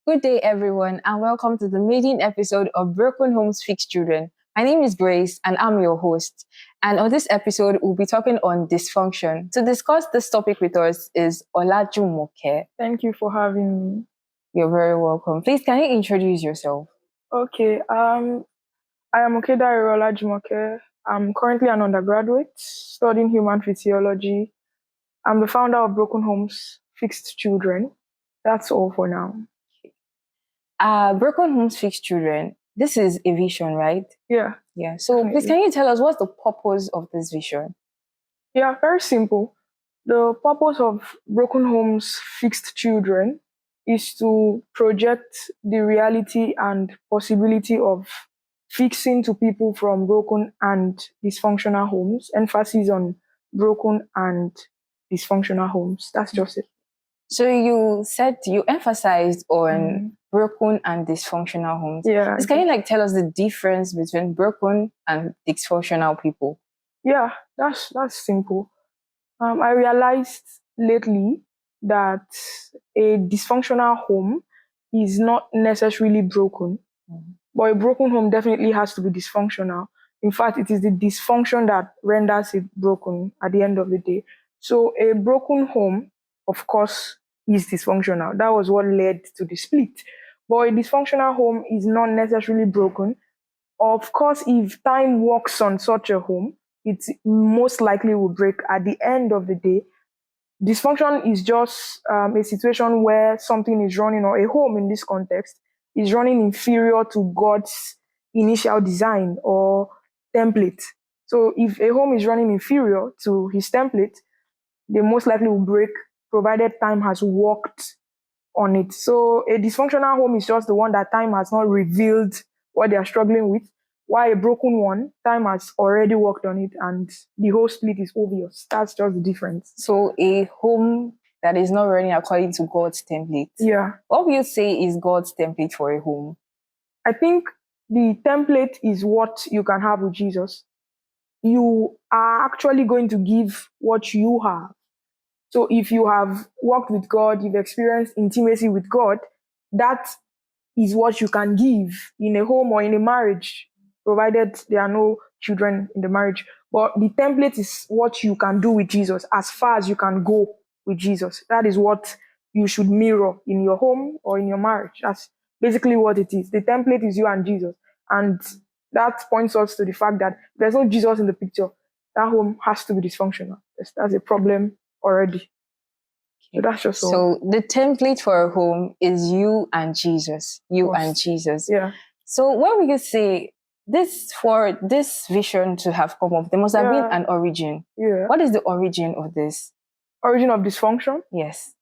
Good day, everyone, and welcome to the maiden episode of Broken Homes Fixed Children. My name is Grace, and I'm your host. And on this episode, we'll be talking on dysfunction. To discuss this topic with us is Olajumoke. Thank you for having me. You're very welcome. Please, can you introduce yourself? Okay, I am Okedare Olajumoke. I'm currently an undergraduate studying human physiology. I'm the founder of Broken Homes Fixed Children. That's all for now. Broken Homes Fixed Children, this is a vision, right? Yeah. So definitely. please, can you tell us what's the purpose of this vision? Yeah, very simple. The purpose of Broken Homes Fixed Children is to project the reality and possibility of fixing to people from broken and dysfunctional homes. Emphasis on broken and dysfunctional homes. That's just it. So you said you emphasized on broken and dysfunctional homes. Yeah. Please, can you tell us the difference between broken and dysfunctional people? Yeah, that's simple. I realized lately that a dysfunctional home is not necessarily broken, but a broken home definitely has to be dysfunctional. In fact, it is the dysfunction that renders it broken at the end of the day. So a broken home, of course, is dysfunctional. That was what led to the split. But a dysfunctional home is not necessarily broken. Of course, if time works on such a home, it most likely will break at the end of the day. Dysfunction is just a situation where something is running, or a home in this context is running inferior to God's initial design or template. So if a home is running inferior to his template, they most likely will break, provided time has worked on it. So a dysfunctional home is just the one that time has not revealed what they are struggling with, while a broken one, time has already worked on it and the whole split is obvious. That's just the difference. So a home that is not running according to God's template. Yeah. What would you say is God's template for a home? I think the template is what you can have with Jesus. You are actually going to give what you have. So if you have worked with God, you've experienced intimacy with God, that is what you can give in a home or in a marriage, provided there are no children in the marriage. But the template is what you can do with Jesus, as far as you can go with Jesus. That is what you should mirror in your home or in your marriage. That's basically what it is. The template is you and Jesus. And that points us to the fact that there's no Jesus in the picture. That home has to be dysfunctional. That's a problem already. So that's just all. So the template for a home is you and Jesus. You and Jesus. Yeah. So what would you say for this vision to have come up, there must have been an origin. Yeah. What is the origin of this? Origin of dysfunction? Yes.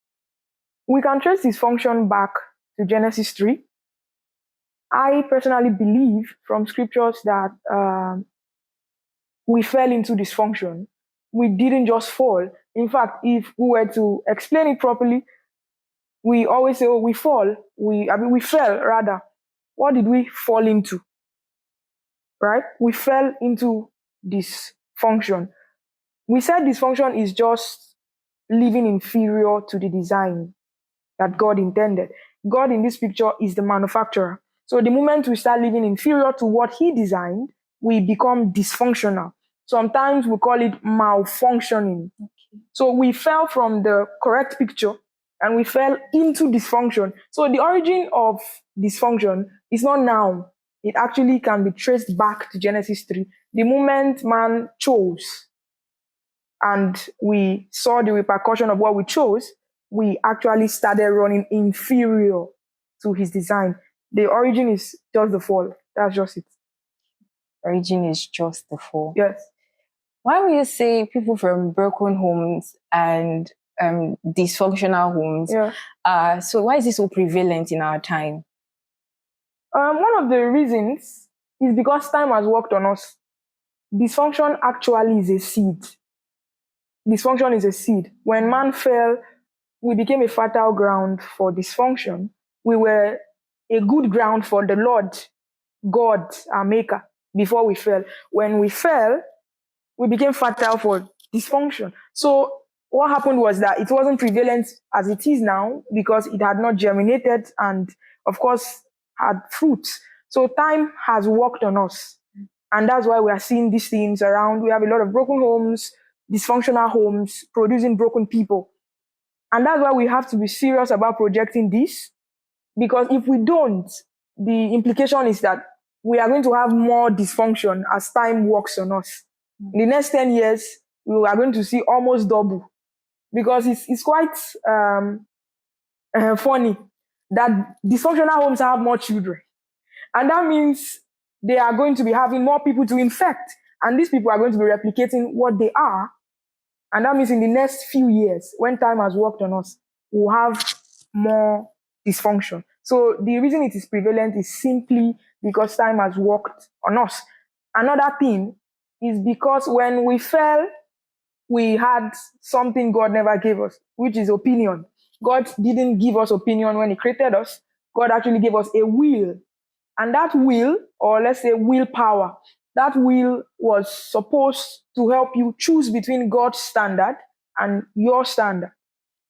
We can trace dysfunction back to Genesis 3. I personally believe from scriptures that we fell into dysfunction. We didn't just fall. In fact, if we were to explain it properly, we always say, oh, we fall. We fell, rather. What did we fall into? Right? We fell into dysfunction. We said dysfunction is just living inferior to the design that God intended. God in this picture is the manufacturer. So the moment we start living inferior to what he designed, we become dysfunctional. Sometimes we call it malfunctioning. Okay. So we fell from the correct picture and we fell into dysfunction. So the origin of dysfunction is not now. It actually can be traced back to Genesis 3. The moment man chose and we saw the repercussion of what we chose, we actually started running inferior to his design. The origin is just the fall. That's just it. Origin is just the fall. Yes. Why would you say people from broken homes and dysfunctional homes? Yeah. So why is this so prevalent in our time? One of the reasons is because time has worked on us. Dysfunction actually is a seed. Dysfunction is a seed. When man fell, we became a fertile ground for dysfunction. We were a good ground for the Lord, God, our maker, before we fell. When we fell, we became fertile for dysfunction. So what happened was that it wasn't prevalent as it is now because it had not germinated and of course, had fruits. So time has worked on us. And that's why we are seeing these things around. We have a lot of broken homes, dysfunctional homes, producing broken people. And that's why we have to be serious about projecting this. Because if we don't, the implication is that we are going to have more dysfunction as time works on us. In the next 10 years, we are going to see almost double. Because it's quite funny that dysfunctional homes have more children. And that means they are going to be having more people to infect. And these people are going to be replicating what they are. And that means in the next few years, when time has worked on us, we'll have more dysfunction. So the reason it is prevalent is simply because time has worked on us. Another thing is because when we fell, we had something God never gave us, which is opinion. God didn't give us opinion when He created us. God actually gave us a will. And that will, or let's say willpower, that will was supposed to help you choose between God's standard and your standard.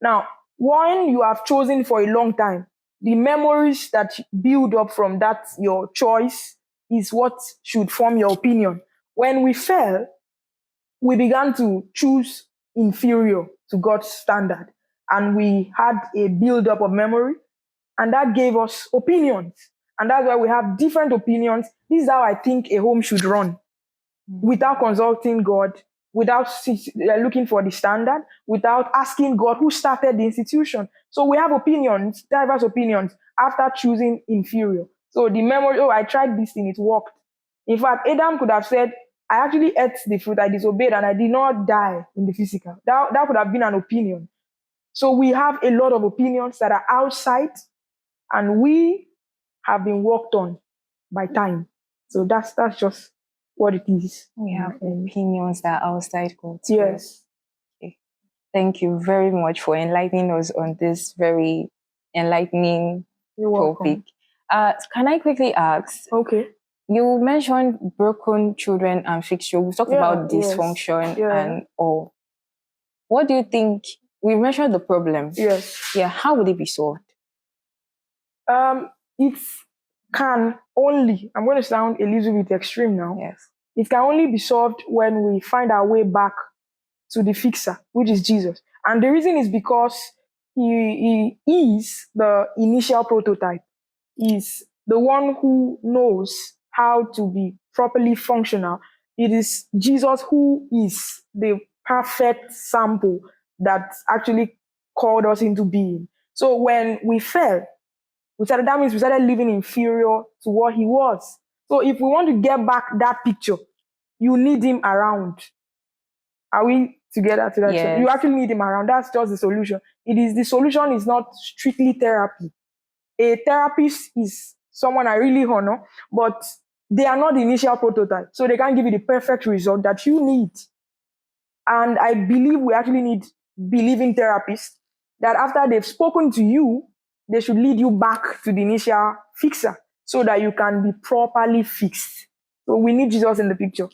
Now, when you have chosen for a long time, the memories that build up from that, your choice, is what should form your opinion. When we fell, we began to choose inferior to God's standard. And we had a build-up of memory, and that gave us opinions. And that's why we have different opinions. This is how I think a home should run. Without consulting God, without looking for the standard, without asking God who started the institution. So we have opinions, diverse opinions, after choosing inferior. So the memory, I tried this thing, it worked. In fact, Adam could have said, I actually ate the fruit, I disobeyed, and I did not die in the physical. That could have been an opinion. So we have a lot of opinions that are outside, and we have been worked on by time. So that's just what it is. We have opinions that are outside God. Yes. Okay. Thank you very much for enlightening us on this very enlightening topic. Can I quickly ask? Okay. You mentioned broken children and fixture. We talked about dysfunction and all. What do you think? We mentioned the problem. Yes. Yeah. How would it be solved? It can only, I'm going to sound a little bit extreme now. Yes. It can only be solved when we find our way back to the fixer, which is Jesus. And the reason is because he is the initial prototype. He's the one who knows how to be properly functional. It is Jesus who is the perfect sample that actually called us into being. So when we fell, that means we started living inferior to what he was. So if we want to get back that picture, you need him around. Are we together to that? Yes. You actually need him around. That's just the solution. The solution is not strictly therapy. A therapist is someone I really honor, but they are not the initial prototype. So they can't give you the perfect result that you need. And I believe we actually need believing therapists that after they've spoken to you, they should lead you back to the initial fixer so that you can be properly fixed. So we need Jesus in the picture.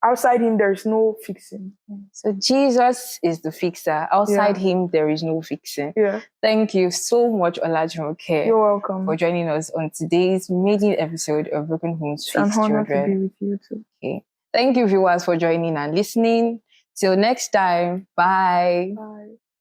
Outside him, there is no fixing. So Jesus is the fixer. Outside him, there is no fixing. Yeah. Thank you so much, Olajumoke. You're welcome. For joining us on today's maiden episode of Broken Homes Fixed I'm honored Children. to be with you too. Okay. Thank you, viewers, for joining and listening. Till next time. Bye. Bye.